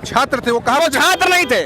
छात्र थे, वो कहाँ? वो छात्र नहीं थे,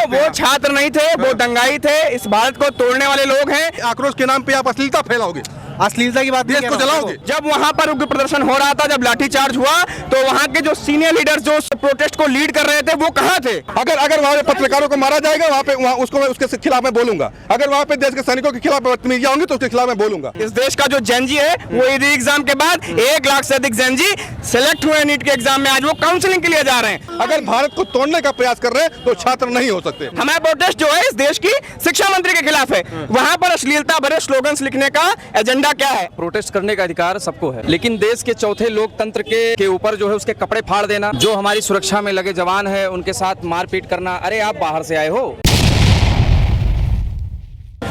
वो छात्र नहीं थे, वो दंगाई थे, इस भारत को तोड़ने वाले लोग हैं। आक्रोश के नाम पे आप अश्लीलता फैलाओगे, अश्लीलता की बात देश को जलाओगे। जब वहां पर उग्र प्रदर्शन हो रहा था, जब लाठीचार्ज हुआ, तो वहां के जो सीनियर लीडर्स जो प्रोटेस्ट को लीड कर रहे थे वो कहां थे? अगर वहाँ पे पत्रकारों को मारा जाएगा, वहाँ उसको मैं उसके खिलाफ मैं बोलूंगा। अगर वहाँ पे देश के सैनिकों के खिलाफ बदतमीजियां होंगी तो उसके खिलाफ मैं बोलूंगा। इस देश का जो जेनजी है वो ईडी एग्जाम के बाद 1 लाख से अधिक जेनजी सिलेक्ट हुए नीट के एग्जाम में, आज वो काउंसलिंग के लिए जा रहे हैं। अगर भारत को तोड़ने का प्रयास कर रहे हैं तो छात्र नहीं हो सकते। हमारा प्रोटेस्ट जो है इस देश की शिक्षा मंत्री के खिलाफ है। वहां पर अश्लीलता भरे स्लोगन्स लिखने का एजेंडा क्या है? प्रोटेस्ट करने का अधिकार सबको है, लेकिन देश के चौथे लोकतंत्र के ऊपर जो है उसके कपड़े फाड़ देना, जो हमारी सुरक्षा में लगे जवान है उनके साथ मारपीट करना। अरे आप बाहर से आए हो।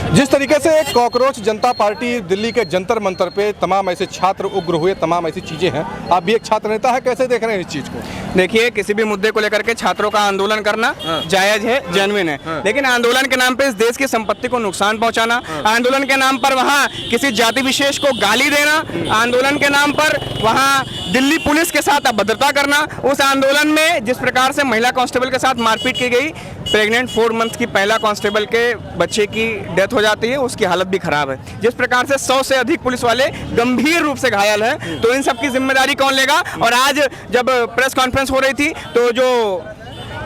जिस तरीके से कॉकरोच जनता पार्टी दिल्ली के जंतर मंतर पे तमाम ऐसे छात्र उग्र हुए, तमाम ऐसी चीजें हैं, आप भी एक छात्र नेता है, कैसे देख रहे हैं इस चीज को? देखिए, किसी भी मुद्दे को लेकर के छात्रों का आंदोलन करना जायज है, जेन्युइन है, लेकिन आंदोलन के नाम पे इस देश की संपत्ति को नुकसान पहुंचाना, आंदोलन के नाम पर वहां किसी जाति विशेष को गाली देना, आंदोलन के नाम पर वहां दिल्ली पुलिस के साथ अभद्रता करना, उस आंदोलन में जिस प्रकार से महिला कांस्टेबल के साथ मारपीट की गई, प्रेग्नेंट 4 मंथ की महिला कांस्टेबल के बच्चे की डेथ हो जाती है, उसकी हालत भी खराब है, जिस प्रकार से 100 से अधिक पुलिस वाले गंभीर रूप से घायल हैं, तो इन सब की जिम्मेदारी कौन लेगा? और आज जब प्रेस कॉन्फ्रेंस हो रही थी तो जो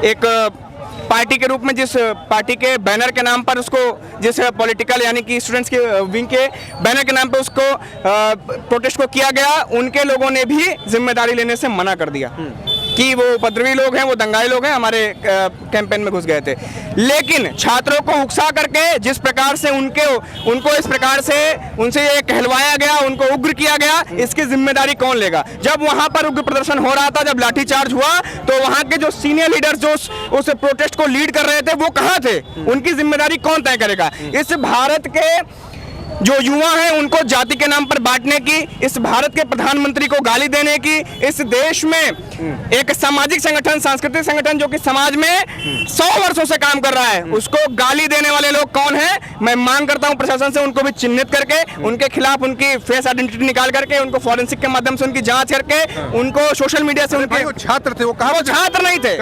एक पार्टी के रूप में जिस पार्टी के बैनर के नाम पर उसको, जिस पॉलिटिकल यानी कि स्टूडेंट्स के विंग के बैनर के नाम पर उसको प्रोटेस्ट को किया गया, उनके लोगों ने भी जिम्मेदारी लेने से मना कर दिया कि वो उपद्रवी लोग हैं, वो दंगाई लोग हैं, हमारे कैंपेन में घुस गए थे। लेकिन छात्रों को उकसा करके जिस प्रकार से उनको इस प्रकार से उनसे ये कहलवाया गया, उनको उग्र किया गया, इसकी जिम्मेदारी कौन लेगा? जब वहां पर उग्र प्रदर्शन हो रहा था, जब लाठीचार्ज हुआ, तो वहां के जो सीनियर लीडर्स जो उस प्रोटेस्ट को लीड कर रहे थे वो कहां थे? उनकी जिम्मेदारी कौन तय करेगा? इस भारत के जो युवा हैं उनको जाति के नाम पर बांटने की, इस भारत के प्रधानमंत्री को गाली देने की, इस देश में एक सामाजिक संगठन, सांस्कृतिक संगठन जो कि समाज में 100 वर्षों से काम कर रहा है, उसको गाली देने वाले लोग कौन हैं? मैं मांग करता हूं प्रशासन से उनको भी चिन्हित करके, उनके खिलाफ उनकी फेस आइडेंटिटी निकाल करके, उनको फॉरेंसिक के माध्यम से उनकी जांच करके, उनको सोशल मीडिया से उनके छात्र थे, वो कहाँ? वो छात्र नहीं थे,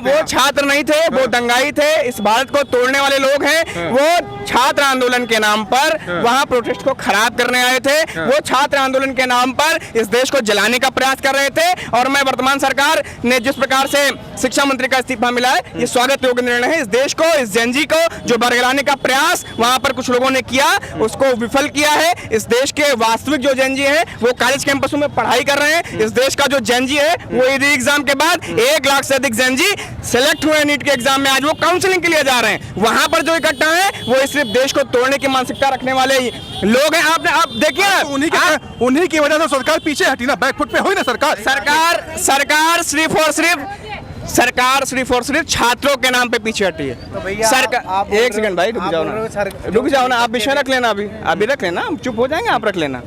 वो छात्र नहीं थे, वो दंगाई थे, इस भारत को तोड़ने वाले लोग हैं। वो छात्र आंदोलन के नाम पर प्रोटेस्ट को खराब करने आए थे, वो छात्र आंदोलन के नाम पर इस देश को जलाने का प्रयास कर रहे थे। और मैं वर्तमान सरकार ने जिस प्रकार से शिक्षा मंत्री का इस्तीफा मिला है, ये स्वागत योग्य निर्णय है। इस देश को, इस जेनजी को जो बरगलाने का प्रयास वहां पर कुछ लोगों ने किया, उसको विफल किया है। इस देश के वास्तविक जो जेनजी है वो कॉलेज कैंपसों में पढ़ाई कर रहे हैं। इस देश का जो जेनजी है वो ईडी एग्जाम के बाद 1 लाख से अधिक जेनजी सिलेक्ट हुए नीट के एग्जाम में, आज वो काउंसलिंग के लिए जा रहे हैं। वहां पर जो इकट्ठा है वो सिर्फ देश को तोड़ने की मानसिकता रखने वाले लोग हैं। आप देखिए, उन्हीं की वजह से सरकार पीछे हटी ना, बैकफुट पे हुई ना सरकार। सरकार सिर्फ और सिर्फ छात्रों के नाम पे पीछे हटी है। तो सरकार, एक सेकंड भाई, रुक जाओ ना, आप विषय रख लेना, अभी रख लेना, चुप हो जाएंगे, आप रख लेना।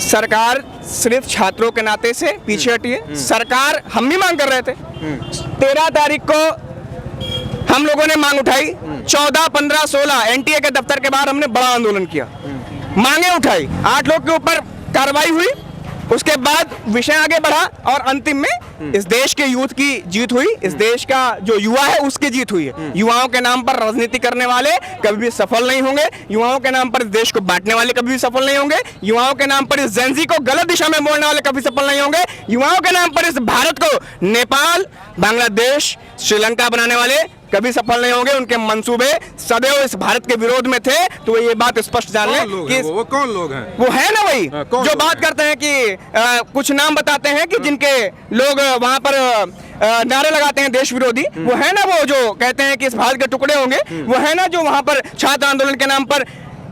सरकार सिर्फ छात्रों के नाते से पीछे हटी है। सरकार, हम भी मांग कर रहे थे, 13 तारीख को हम लोगों ने मांग उठाई, 14, 15, 16 एनटीए के दफ्तर के बाहर हमने बड़ा आंदोलन किया, मांगे उठाई, 8 लोग के ऊपर कार्रवाई हुई, उसके बाद विषय आगे बढ़ा और अंतिम में इस देश के यूथ की जीत हुई। इस देश का जो युवा है उसकी जीत हुई है। युवाओं के नाम पर राजनीति करने वाले कभी भी सफल नहीं होंगे, युवाओं के नाम पर इस देश को बांटने वाले कभी भी सफल नहीं होंगे, युवाओं के नाम पर इस जेनजी को गलत दिशा में मोड़ने वाले कभी सफल नहीं होंगे, युवाओं के नाम पर इस भारत को नेपाल, बांग्लादेश, श्रीलंका बनाने वाले कभी सफल नहीं होंगे। उनके मंसूबे सदैव इस भारत के विरोध में थे, तो ये बात स्पष्ट जान लें कि वो कौन लोग हैं? वो है ना वही जो बात करते हैं कि कुछ नाम बताते हैं कि जिनके लोग वहां पर नारे लगाते हैं देश विरोधी, वो है ना वो जो कहते हैं कि इस भारत के टुकड़े होंगे, वो है ना जो वहां पर छात्र आंदोलन के नाम पर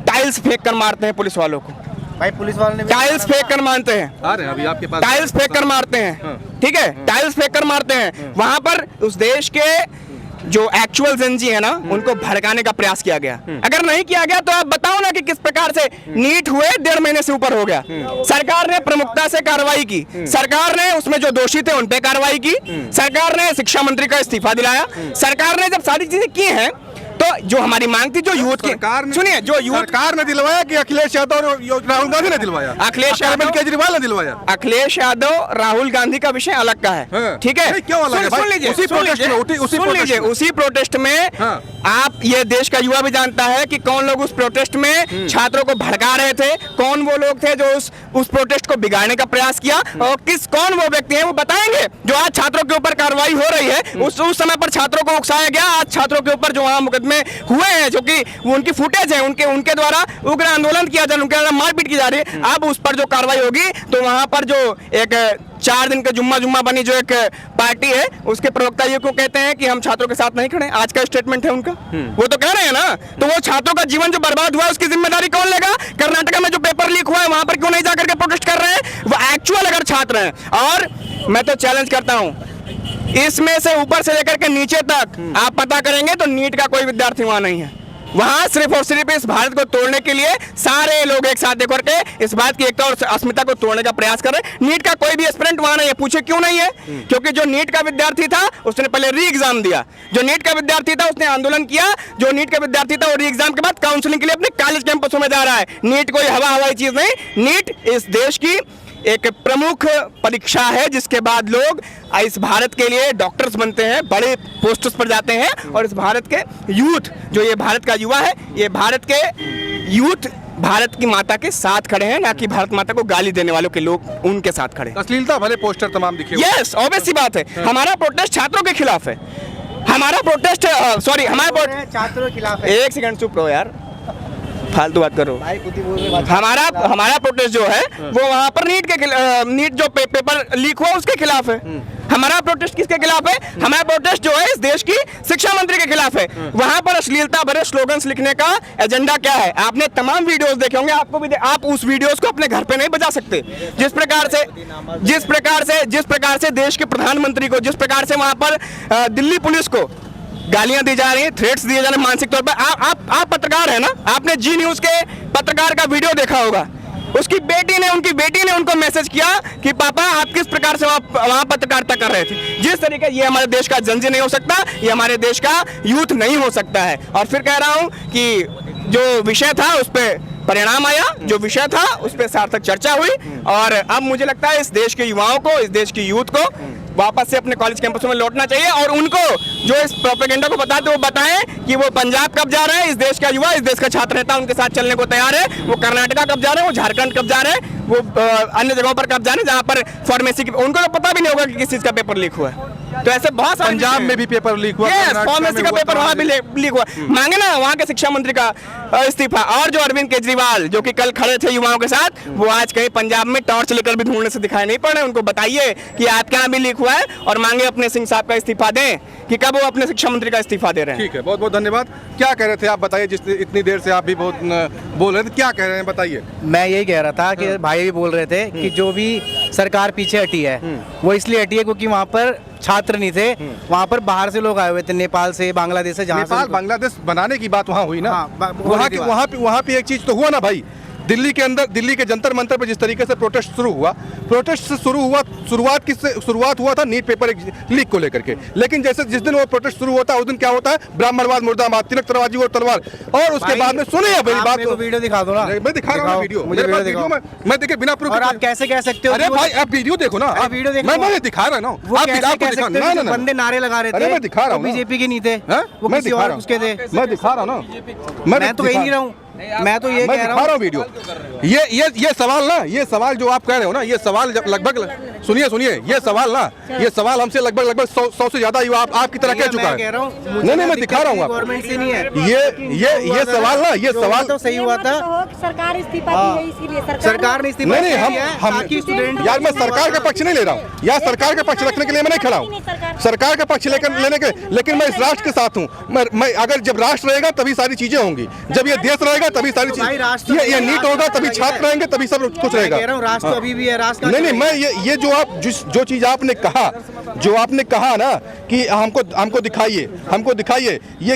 टाइल्स फेंक कर मारते हैं पुलिस वालों को। भाई पुलिस वालों ने टाइल्स फेंक कर मारते हैं, अभी आपके पास टाइल्स फेंक कर मारते हैं, ठीक है, टाइल्स फेंक कर मारते हैं। वहां पर उस देश के जो एक्चुअल जेनजी है ना, उनको भड़काने का प्रयास किया गया। अगर नहीं किया गया तो आप बताओ ना कि किस प्रकार से नीट हुए 1.5 महीने से ऊपर हो गया। सरकार ने प्रमुखता से कार्रवाई की, सरकार ने उसमें जो दोषी थे उन पे कार्रवाई की, सरकार ने शिक्षा मंत्री का इस्तीफा दिलाया, सरकार ने जब सारी चीजें की हैं तो जो हमारी मांग थी, जो यूथ की, सुनिए, जो यूथ सरकार ने दिलवाया कि अखिलेश यादव और राहुल गांधी ने दिलवाया? अखिलेश अरविंद यादव, केजरीवाल ने दिलवाया। अखिलेश यादव, राहुल गांधी का विषय अलग का है, ठीक है? क्यों अलग है? सुन लीजिए, उसी प्रोटेस्ट में आप, ये देश का युवा भी जानता है कि कौन लोग उस प्रोटेस्ट में छात्रों को भड़का रहे थे, कौन वो लोग थे जो उस प्रोटेस्ट को बिगाड़ने का प्रयास किया, और कौन वो व्यक्ति हैं, वो बताएंगे। जो आज छात्रों के ऊपर कार्रवाई हो रही है, उस समय पर छात्रों को उकसाया गया, आज छात्रों के ऊपर जो वहां मुकदमे हुए हैं, जो कि वो उनकी फुटेज है, उनके द्वारा उग्र आंदोलन किया जा रहा है, उनके द्वारा मारपीट की जा रही है। अब उस पर जो कार्रवाई होगी, तो वहां पर जो एक 4 दिन का जुम्मा बनी जो एक पार्टी है, उसके प्रवक्ता ये को कहते हैं कि हम छात्रों के साथ नहीं खड़े। आज का स्टेटमेंट है उनका, वो तो कह रहे हैं ना। तो वो छात्रों का जीवन जो बर्बाद हुआ है, उसकी जिम्मेदारी कौन लेगा? कर्नाटक में जो पेपर लीक हुआ है, वहां पर क्यों नहीं जाकर के प्रोटेस्ट कर रहे हैं वो एक्चुअल अगर छात्र हैं? और मैं तो चैलेंज करता हूं, इसमें से ऊपर से लेकर के नीचे तक आप पता करेंगे तो नीट का कोई विद्यार्थी वहां नहीं है। वहां सिर्फ और सिर्फ इस भारत को तोड़ने के लिए सारे लोग एक साथ देख करके इस बात की एकता और अस्मिता को तोड़ने का प्रयास कर रहे हैं। नीट का कोई भी एस्पिरेंट वहां नहीं है। पूछे क्यों नहीं है? क्योंकि जो नीट का विद्यार्थी था उसने पहले री एग्जाम दिया, जो नीट का विद्यार्थी था उसने आंदोलन किया, जो नीट का विद्यार्थी था वो री एग्जाम के बाद काउंसलिंग के लिए अपने कॉलेज कैंपसों में जा रहा है। नीट कोई हवाई चीज नहीं, नीट इस देश की एक प्रमुख परीक्षा है, जिसके बाद लोग इस भारत के लिए डॉक्टर्स बनते हैं, बड़े पोस्टर्स पर जाते हैं, और इस भारत के यूथ, जो ये भारत का युवा है, ये भारत के यूथ भारत की माता के साथ खड़े हैं, ना कि भारत माता को गाली देने वालों के लोग उनके साथ खड़े हैं। अश्लीलता भले पोस्टर तमाम दिखे। यस, ऑब्वियस सी बात है। हमारा प्रोटेस्ट छात्रों के खिलाफ है, हमारा प्रोटेस्ट सॉरी हमारा छात्रों के खिलाफ है। एक सेकंड चुप रहो यार, फालतू बात करो। हमारा प्रोटेस्ट जो है वो वहां पर नीट जो पेपर लीक हुआ उसके खिलाफ है। हमारा प्रोटेस्ट किसके खिलाफ है? हमारा प्रोटेस्ट जो है इस देश की शिक्षा मंत्री के खिलाफ है। वहां पर अश्लीलता भरे स्लोगन्स लिखने का एजेंडा क्या है? आपने तमाम वीडियोस देखे होंगे, आपको भी आप उस वीडियोस को अपने घर पे नहीं बजा सकते। जिस प्रकार से देश के प्रधानमंत्री को, जिस प्रकार से वहां पर दिल्ली पुलिस को गालियां दी जा रही हैं, थ्रेट्स दिए जा रहे हैं मानसिक तौर पर। आप पत्रकार है ना, आपने जी न्यूज के पत्रकार का वीडियो देखा होगा। उनकी बेटी ने उनको मैसेज किया कि पापा आप किस प्रकार से वहां पत्रकारिता कर रहे थे। जिस तरीके, ये हमारे देश का जनजी नहीं हो सकता, ये हमारे देश का यूथ नहीं हो सकता है। और फिर कह रहा हूं कि जो विषय था उस पर परिणाम आया, जो विषय था उस पर सार्थक चर्चा हुई, और अब मुझे लगता है इस देश के युवाओं को, इस देश की यूथ को वापस से अपने कॉलेज कैंपसों में लौटना चाहिए, और उनको जो इस प्रोपेगेंडा को बताते वो बताएं कि वो पंजाब कब जा रहे हैं, इस देश का युवा, इस देश का छात्र नेता उनके साथ चलने को तैयार है। वो कर्नाटका कब जा रहे हैं, वो झारखंड कब जा रहे हैं, वो अन्य जगहों पर कब जा रहे हैं जहाँ पर फार्मेसी की, उनको तो पता भी नहीं होगा कि किस चीज का पेपर लीक हुआ है। तो ऐसे बहुत सारे पंजाब में भी पेपर लीक हुआ, फार्मेसी का पेपर वहां भी लीक हुआ। मांगे ना वहां के शिक्षा मंत्री का इस्तीफा। और जो अरविंद केजरीवाल जो कि कल खड़े थे युवाओं के साथ, वो आज कहीं पंजाब में टॉर्च लेकर भी ढूंढने से दिखाई नहीं पड़ रहे। उनको बताइए कि आपके यहाँ भी लीक हुआ है, और मांगे अपने सिंह साहब का इस्तीफा दें कि कब वो अपने शिक्षा मंत्री का इस्तीफा दे रहे हैं। ठीक है, बहुत बहुत धन्यवाद। क्या कह रहे थे आप, बताइए। जिस इतनी देर से आप भी बहुत बोल रहे थे, क्या कह रहे हैं बताइए। मैं यही कह रहा था कि भाई भी बोल रहे थे कि जो भी सरकार पीछे हटी है वो इसलिए हटी है क्योंकि वहाँ पर छात्र नहीं थे, वहाँ पर बाहर से लोग आए हुए थे, नेपाल से, बांग्लादेश से, जहाँ नेपाल बांग्लादेश बनाने की बात वहाँ हुई ना। हाँ, वहाँ पे एक चीज तो हुआ ना भाई, दिल्ली के अंदर, दिल्ली के जंतर मंतर पर जिस तरीके से प्रोटेस्ट शुरू हुआ, शुरुआत हुआ था नीट पेपर लीक को लेकर के। लेकिन जैसे जिस दिन वो प्रोटेस्ट शुरू होता है उस दिन क्या होता है? ब्राह्मणवाद मुर्दाबाद, तिलक तलवारबाजी और तलवार। और उसके बाद में सुनिए मेरी बात, वीडियो दिखा दो ना। मैं दिखा रहा हूँ वीडियो, मैं देखिए बिना प्रूफ। और आप कैसे कह सकते हो? अरे भाई आप वीडियो देखो ना, वीडियो देखो, मैं दिखा रहा ना। आप बंदे नारे लगा रहे थे, मैं दिखा रहा हूँ, बीजेपी के नहीं थे, वो मैं किसी और उसके थे। मैं दिखा रहा हूँ ना, मैं तो कह नहीं रहा हूँ, मैं तो ये कह रहा हूँ वीडियो। ये सवाल ना, ये सवाल जो आप कह रहे हो ना, ये सवाल लगभग सुनिए, ये सवाल हमसे लगभग 100 से ज्यादा युवा आपकी तरह कह चुका है। नहीं, मैं दिखा रहा हूँ गवर्नमेंट से नहीं है ये सवाल ना, ये सवाल तो सही हुआ था। सरकार इस्तीफा दी है, इसीलिए सरकार ने इस्तीफा नहीं, हम यार, मैं सरकार का पक्ष नहीं ले रहा हूँ, या सरकार का पक्ष रखने के लिए मैं नहीं खड़ा हूँ, सरकार का पक्ष लेने के, लेकिन मैं इस राष्ट्र के साथ हूँ। मैं अगर जब राष्ट्र रहेगा तभी सारी चीजें होंगी, जब ये देश रहेगा होगा तभी सारी भाई, चीज, राष्ट्र ये नीट होगा तभी छात्र रहेंगे, तभी सब कुछ मैं रहेगा। कह रहा हूँ राष्ट्र अभी भी है, राष्ट्र नहीं मैं ये जो आप जो चीज आपने कहा ना कि हमको दिखाइए ये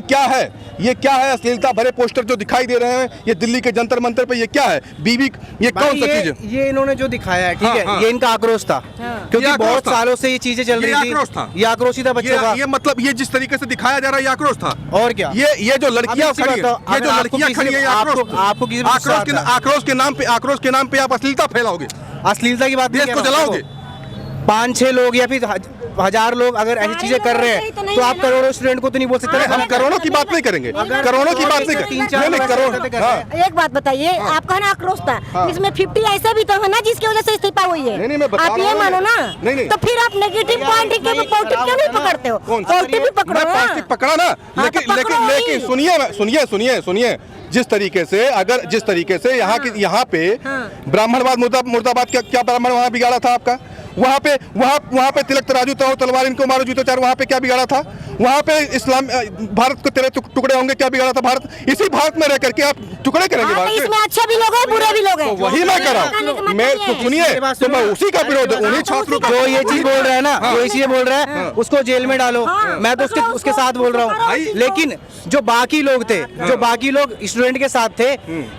क्या है अश्लीलता भरे पोस्टर जो दिखाई दे रहे हैं ये दिल्ली के जंतर मंतर पे, ये क्या है बीबी, ये कौन सा चीज है? ये इन्होंने जो दिखाया है, ठीक हाँ, है, हाँ। ये इनका आक्रोश था, क्योंकि ये आक्रोश बहुत था। सालों से ये चीजें चल ये रही आक्रोश था। थी, ये आक्रोश ही था बच्चों का। ये मतलब ये जिस तरीके से दिखाया जा रहा है ये आक्रोश था। और क्या, ये जो लड़कियां अब इसी खड़ी हैं, बताओ, ये जो अगर लड़कियां आपको खड़ी हैं, ये किसी- आक्रोश आपको- आपको किसी पे गुस्सा आता है? आक्रोश के नाम पे आप अश्लीलता फैलाओगे, अश्लीलता की बात नहीं देश कह को रहा हूं, जलाओगे। देखो, 5-6 लोग या फिर 1000 लोग अगर ऐसी चीजें कर रहे हैं तो आप करोड़ों स्टूडेंट को तो नहीं बोल सकते ना। हम करोड़ों की बात नहीं करेंगे, करोड़ों की बात नहीं करेंगे, नहीं करोड़, हाँ। एक बात बताइए, आपका ना आक्रोश था, इसमें 50 ऐसे भी तो है ना जिसकी वजह से इस्तीफा हुई है। नहीं, मैं बता आप रहा ये हूँ। मानो ना, नहीं। तो फिर आप नेगेटिव पॉइंट के पॉजिटिव क्यों नहीं पकड़ते हो? पॉजिटिव भी पकड़ो मैं ना। पॉजिटिव पकड़ा ना, हाँ, तो पकड़ो ही। लेकिन सुनिए जिस तरीके से यहाँ पे ब्राह्मणवाद मुर्दाबाद क्या ब्राह्मण वहाँ बिगाड़ा था आपका? वहाँ पे तिलक तराजू तो तलवार इनको मारो जूतो चार, वहाँ पे क्या बिगाड़ा था? वहाँ पे इस्लाम भारत को तेरे टुकड़े होंगे, क्या बिगाड़ा था? इसी भारत में रह करके आप टुकड़े करेंगे हाँ, भारत तो के? इसमें अच्छे भी लोग हैं, बुरे भी लोग हैं। तो वही मैं कर रहा हूँ, मैं तो सुनिए, तो मैं उसी का विरोध उन्हीं छात्रों को जो ये चीज बोल रहा है ना, वो इसलिए बोल रहा है उसको जेल में डालो, मैं तो उसके साथ बोल रहा हूँ। लेकिन जो बाकी लोग थे, जो बाकी लोग स्टूडेंट के साथ थे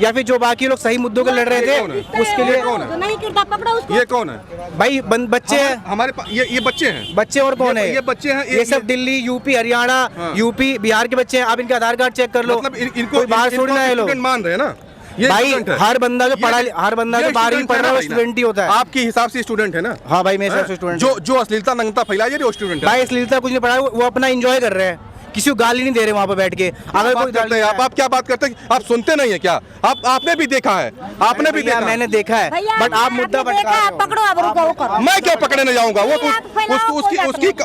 या फिर जो बाकी लोग सही मुद्दों को लड़ रहे थे, उसके लिए जो नहीं करता पकड़ो उसको। ये कौन है? भाई बच्चे हैं, हमारे पास ये बच्चे हैं, बच्चे और कौन है? ये बच्चे हैं, ये सब दिल्ली, यूपी, हरियाणा, यूपी, बिहार के बच्चे हैं। आप इनके आधार कार्ड चेक कर लो, मतलब कोई बाहर छोड़ ना है लोग। स्टूडेंट मान रहे हैं ना? ये भाई स्टूडेंट है। हर बंदा जो पढ़ा, हर बंदा जो 12वीं पढ़ रहा है वो ना? स्टूडेंट ही होता है। आपके हिसाब से स्टूडेंट है ना? हाँ भाई, मेरे हिसाब से स्टूडेंट जो अश्लीलता नंगता फैलाई जा रही है वो स्टूडेंट है। भाई अश्लीलता कुछ नहीं पढ़ा, वो अपना एंजॉय कर रहे हैं, किसी को गाली नहीं दे रहे वहाँ पे बैठ के। अगर कोई करते हैं आप क्या बात करते हैं? आप सुनते नहीं है क्या? आपने भी देखा है, आपने भी देखा, मैंने देखा है, भैया, बट आप मुद्दा आपने देखा है, पकड़ो अब रुको वो करो। मैं क्यों पकड़ने जाऊंगा? वो आप फैलाओ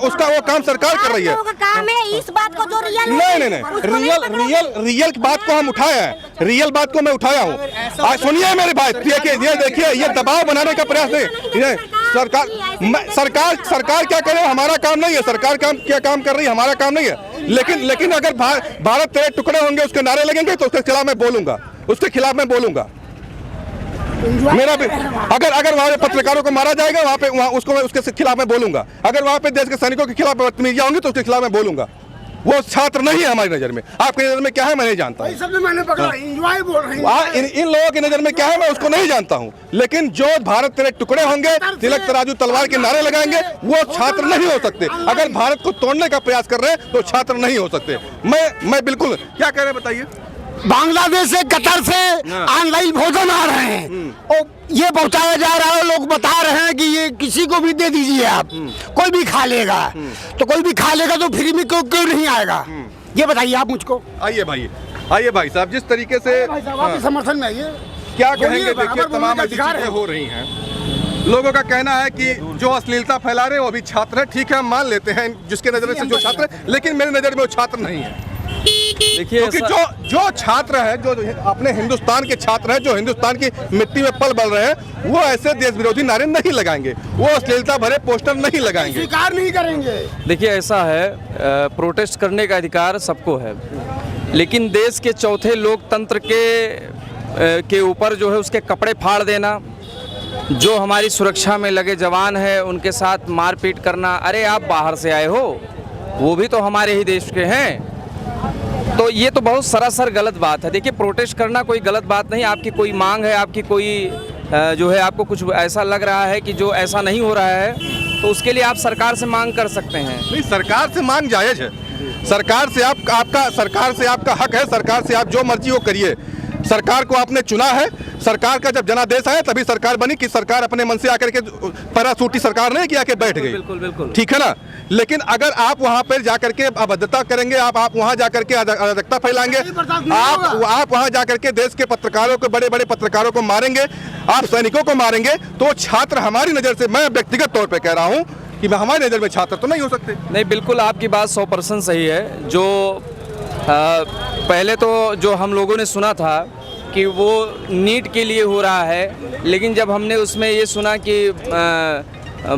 उसका वो काम सरकार कर रही है। आप लोगों का काम है इस बात को जो रियल नहीं रियल बात को हम उठाए हैं, रियल बात को मैं उठाया हूँ। आज सुनिए मेरे भाई, ये देखिए, ये दबाव बनाने का प्रयास नहीं। ये सरकार क्या करे, हमारा काम नहीं है। सरकार क्या काम कर रही है, हमारा काम नहीं है। लेकिन अगर भारत तेरे टुकड़े होंगे उसके नारे लगेंगे तो उसके खिलाफ मैं बोलूंगा, मेरा भी अगर वहाँ पे पत्रकारों को मारा जाएगा, वहाँ उसके खिलाफ मैं बोलूंगा। अगर वहाँ पे देश के सैनिकों के खिलाफ बदतमीजियां होंगी तो उसके खिलाफ मैं बोलूंगा। वो छात्र नहीं है हमारी नजर में। आपकी नजर में क्या है मैं नहीं जानता हूँ। सबसे मैंने पकड़ा, एंजॉय बोल रहे हैं। इन लोगों की नजर में क्या है मैं उसको नहीं जानता हूँ। लेकिन जो भारत तेरे टुकड़े होंगे, तिलक तराजू तलवार के नारे लगाएंगे, वो छात्र नहीं हो सकते। अगर भारत को तोड़ने का प्रयास कर रहे हैं तो छात्र नहीं हो सकते। मैं बिल्कुल, क्या कह रहे हैं बताइए? बांग्लादेश से, कतर से ऑनलाइन भोजन आ रहे हैं और ये पहुंचाया जा रहा है। लोग बता रहे हैं कि ये किसी को भी दे दीजिए, आप कोई भी खा लेगा। तो कोई भी खा लेगा तो फ्री में क्यों नहीं आएगा? ये बताइए आप मुझको। आइए भाई साहब, जिस तरीके से आपके समर्थन में आइए। क्या कहेंगे? देखिए तमाम ऐसी चीजें हो रही हैं। लोगों का कहना है कि जो अश्लीलता फैला रहे हैं वो भी छात्र है। ठीक है, हम मान लेते हैं जिसके नजर से जो छात्र है, लेकिन मेरी नजर में वो छात्र नहीं है। देखिए क्योंकि जो छात्र है, जो अपने हिंदुस्तान के छात्र हैं, जो हिंदुस्तान की मिट्टी में पल बल रहे हैं, वो ऐसे देश विरोधी नारे नहीं लगाएंगे, वो अश्लीलता भरे पोस्टर नहीं लगाएंगे, स्वीकार नहीं करेंगे। देखिए ऐसा है, प्रोटेस्ट करने का अधिकार सबको है, लेकिन देश के चौथे लोकतंत्र के ऊपर जो है उसके कपड़े फाड़ देना, जो हमारी सुरक्षा में लगे जवान हैं उनके साथ मारपीट करना। अरे आप बाहर से आए हो, वो भी तो हमारे ही देश के हैं। तो ये तो बहुत सरासर गलत बात है। देखिए प्रोटेस्ट करना कोई गलत बात नहीं। आपकी कोई मांग है, आपकी कोई जो है, आपको कुछ ऐसा लग रहा है कि जो ऐसा नहीं हो रहा है, तो उसके लिए आप सरकार से मांग कर सकते हैं। नहीं, सरकार से मांग जायज है। सरकार से आपका हक है। सरकार से आप जो मर्जी वो करिए। सरकार को आपने चुना है। सरकार का जब जनादेश आया तभी सरकार बनी कि सरकार अपने मन से आकर के पैराशूटी सरकार नहीं किया कि बैठ गई। बिल्कुल। ठीक है ना? लेकिन अगर आप वहां पर जाकर के अभद्रता करेंगे, आप वहां जाकर के अराजकता फैलाएंगे, आप वहां जाकर के देश के पत्रकारों को, बड़े बड़े पत्रकारों को मारेंगे, आप सैनिकों को मारेंगे, तो छात्र हमारी नजर से, मैं व्यक्तिगत तौर पर कह रहा हूँ कि हमारी नजर में छात्र तो नहीं हो सकते। नहीं, बिल्कुल आपकी बात 100% सही है। जो पहले तो जो हम लोगों ने सुना था कि वो नीट के लिए हो रहा है, लेकिन जब हमने उसमें ये सुना कि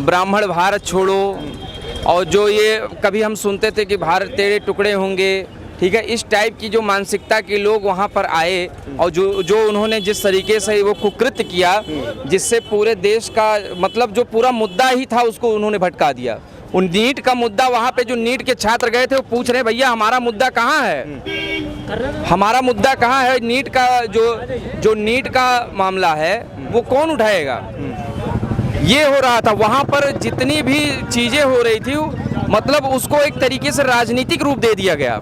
ब्राह्मण भारत छोड़ो, और जो ये कभी हम सुनते थे कि भारत तेरे टुकड़े होंगे, ठीक है, इस टाइप की जो मानसिकता के लोग वहाँ पर आए और जो उन्होंने जिस तरीके से वो कुकृत्य किया, जिससे पूरे देश का मतलब जो पूरा मुद्दा ही था उसको उन्होंने भटका दिया। उन नीट का मुद्दा, वहाँ पे जो नीट के छात्र गए थे वो पूछ रहे भैया हमारा मुद्दा कहाँ है, हमारा मुद्दा कहाँ है, नीट का जो नीट का मामला है वो कौन उठाएगा, ये हो रहा था। वहाँ पर जितनी भी चीज़ें हो रही थी मतलब उसको एक तरीके से राजनीतिक रूप दे दिया गया।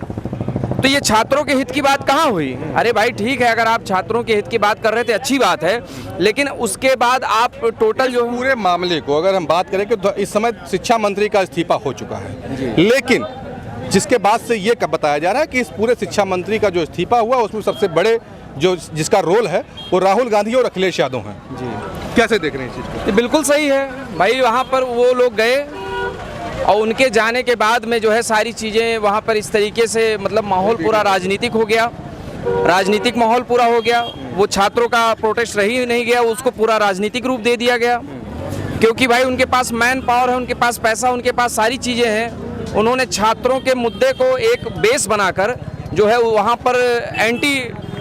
तो ये छात्रों के हित की बात कहाँ हुई? अरे भाई ठीक है, अगर आप छात्रों के हित की बात कर रहे थे अच्छी बात है, लेकिन उसके बाद आप टोटल जो पूरे मामले को अगर हम बात करें कि इस समय शिक्षा मंत्री का इस्तीफा हो चुका है, लेकिन जिसके बाद से ये बताया जा रहा है कि इस पूरे शिक्षा मंत्री का जो इस्तीफा हुआ उसमें सबसे बड़े जिसका रोल है वो राहुल गांधी और अखिलेश यादव हैं। जी, कैसे देख रहे हैं इस चीज़ को? बिल्कुल सही है भाई, वहाँ पर वो लोग गए और उनके जाने के बाद में जो है सारी चीज़ें वहाँ पर इस तरीके से मतलब माहौल पूरा राजनीतिक हो गया, राजनीतिक माहौल पूरा हो गया। वो छात्रों का प्रोटेस्ट रही नहीं गया, उसको पूरा राजनीतिक रूप दे दिया गया, क्योंकि भाई उनके पास मैन पावर है, उनके पास पैसा, उनके पास सारी चीज़ें हैं। उन्होंने छात्रों के मुद्दे को एक बेस बनाकर जो है वहाँ पर एंटी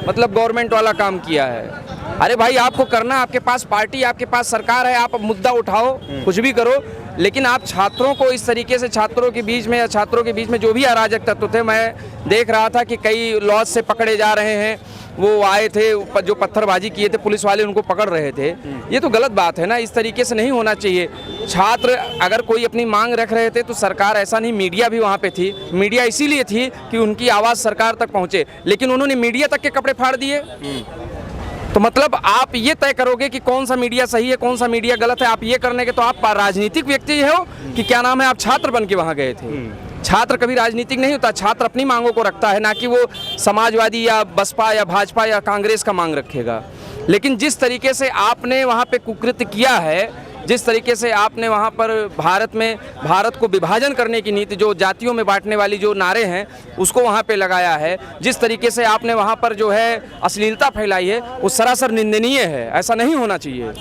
मतलब गवर्नमेंट वाला काम किया है। अरे भाई आपको करना, आपके पास पार्टी, आपके पास सरकार है, आप मुद्दा उठाओ, कुछ भी करो, लेकिन आप छात्रों को इस तरीके से छात्रों के बीच में या छात्रों के बीच में जो भी अराजक तत्व थे, मैं देख रहा था कि कई लॉज से पकड़े जा रहे हैं, वो आए थे जो पत्थरबाजी किए थे, पुलिस वाले उनको पकड़ रहे थे। ये तो गलत बात है ना, इस तरीके से नहीं होना चाहिए। छात्र अगर कोई अपनी मांग रख रहे थे तो सरकार, ऐसा नहीं मीडिया भी वहाँ पे थी, मीडिया इसीलिए थी कि उनकी आवाज़ सरकार तक पहुँचे, लेकिन उन्होंने मीडिया तक के कपड़े फाड़ दिए। तो मतलब आप ये तय करोगे कि कौन सा मीडिया सही है, कौन सा मीडिया गलत है। आप ये करने के तो आप राजनीतिक व्यक्ति हो कि क्या नाम है, आप छात्र बन के वहाँ गए थे। छात्र कभी राजनीतिक नहीं होता, छात्र अपनी मांगों को रखता है, ना कि वो समाजवादी या बसपा या भाजपा या कांग्रेस का मांग रखेगा। लेकिन जिस तरीके से आपने वहाँ पे कुकृत्य किया है, जिस तरीके से आपने वहाँ पर भारत को विभाजन करने की नीति, जो जातियों में बांटने वाली जो नारे हैं उसको वहाँ पे लगाया है, जिस तरीके से आपने वहाँ पर जो है अश्लीलता फैलाई है, वो सरासर निंदनीय है, ऐसा नहीं होना चाहिए।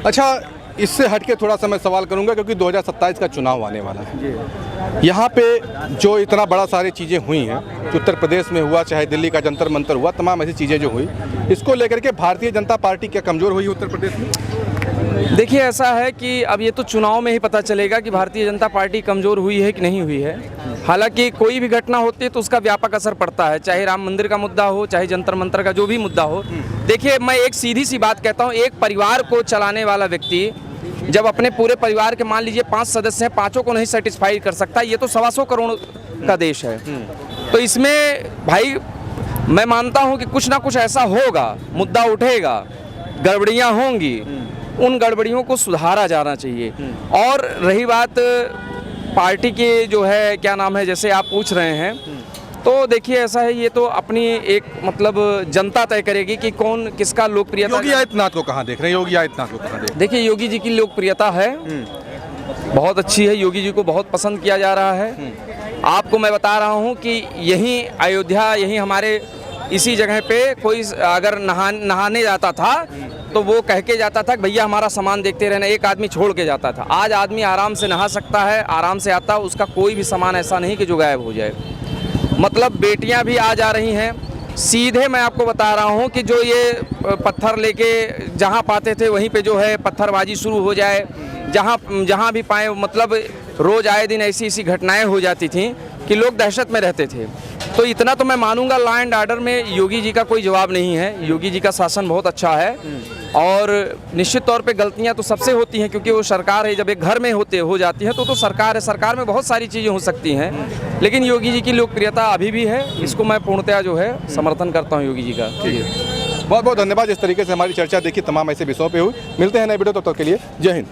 अच्छा, इससे हटके थोड़ा सा मैं सवाल करूंगा, क्योंकि 2027 का चुनाव आने वाला है। यहाँ पे जो इतना बड़ा सारी चीज़ें हुई हैं, उत्तर प्रदेश में हुआ, चाहे दिल्ली का जंतर मंतर हुआ, तमाम ऐसी चीज़ें जो हुई, इसको लेकर के भारतीय जनता पार्टी क्या कमज़ोर हुई उत्तर प्रदेश में? देखिए ऐसा है कि अब ये तो चुनाव में ही पता चलेगा कि भारतीय जनता पार्टी कमज़ोर हुई है कि नहीं हुई है। हालांकि कोई भी घटना होती है तो उसका व्यापक असर पड़ता है, चाहे राम मंदिर का मुद्दा हो, चाहे जंतर मंतर का जो भी मुद्दा हो। देखिए मैं एक सीधी सी बात कहता हूँ, एक परिवार को चलाने वाला व्यक्ति जब अपने पूरे परिवार के मान लीजिए 5 सदस्य हैं, 5 को नहीं सेटिस्फाई कर सकता, ये तो 125 करोड़ का देश है। तो इसमें भाई मैं मानता हूँ कि कुछ ना कुछ ऐसा होगा, मुद्दा उठेगा, गड़बड़ियाँ होंगी, उन गड़बड़ियों को सुधारा जाना चाहिए। और रही बात पार्टी के जो है क्या नाम है, जैसे आप पूछ रहे हैं, तो देखिए ऐसा है, ये तो अपनी एक मतलब जनता तय करेगी कि कौन किसका लोकप्रियता। योगी आदित्यनाथ को कहाँ देख रहे हैं? योगी आदित्यनाथ को कहाँ देख? देखिए योगी जी की लोकप्रियता है, बहुत अच्छी है, योगी जी को बहुत पसंद किया जा रहा है। आपको मैं बता रहा हूँ कि यहीं अयोध्या, यहीं हमारे इसी जगह पे कोई अगर नहाने जाता था तो वो कह के जाता था कि भैया हमारा सामान देखते रहना, एक आदमी छोड़ के जाता था। आज आदमी आराम से नहा सकता है, आराम से आता, उसका कोई भी सामान ऐसा नहीं कि जो गायब हो जाए। मतलब बेटियां भी आ जा रही हैं। सीधे मैं आपको बता रहा हूं कि जो ये पत्थर लेके जहां पाते थे वहीं पे जो है पत्थरबाजी शुरू हो जाए, जहां भी पाए, मतलब रोज़ आए दिन ऐसी घटनाएं हो जाती थीं कि लोग दहशत में रहते थे। तो इतना तो मैं मानूंगा, लॉ एंड ऑर्डर में योगी जी का कोई जवाब नहीं है। योगी जी का शासन बहुत अच्छा है और निश्चित तौर पे गलतियां तो सबसे होती हैं, क्योंकि वो सरकार है। जब एक घर में हो जाती है तो सरकार है, सरकार में बहुत सारी चीज़ें हो सकती हैं, लेकिन योगी जी की लोकप्रियता अभी भी है। इसको मैं पूर्णतया जो है समर्थन करता हूँ योगी जी का। बहुत बहुत धन्यवाद। इस तरीके से हमारी चर्चा देखिए तमाम ऐसे विषयों पे हुई। मिलते हैं नए वीडियो, तब तक के लिए जय हिंद।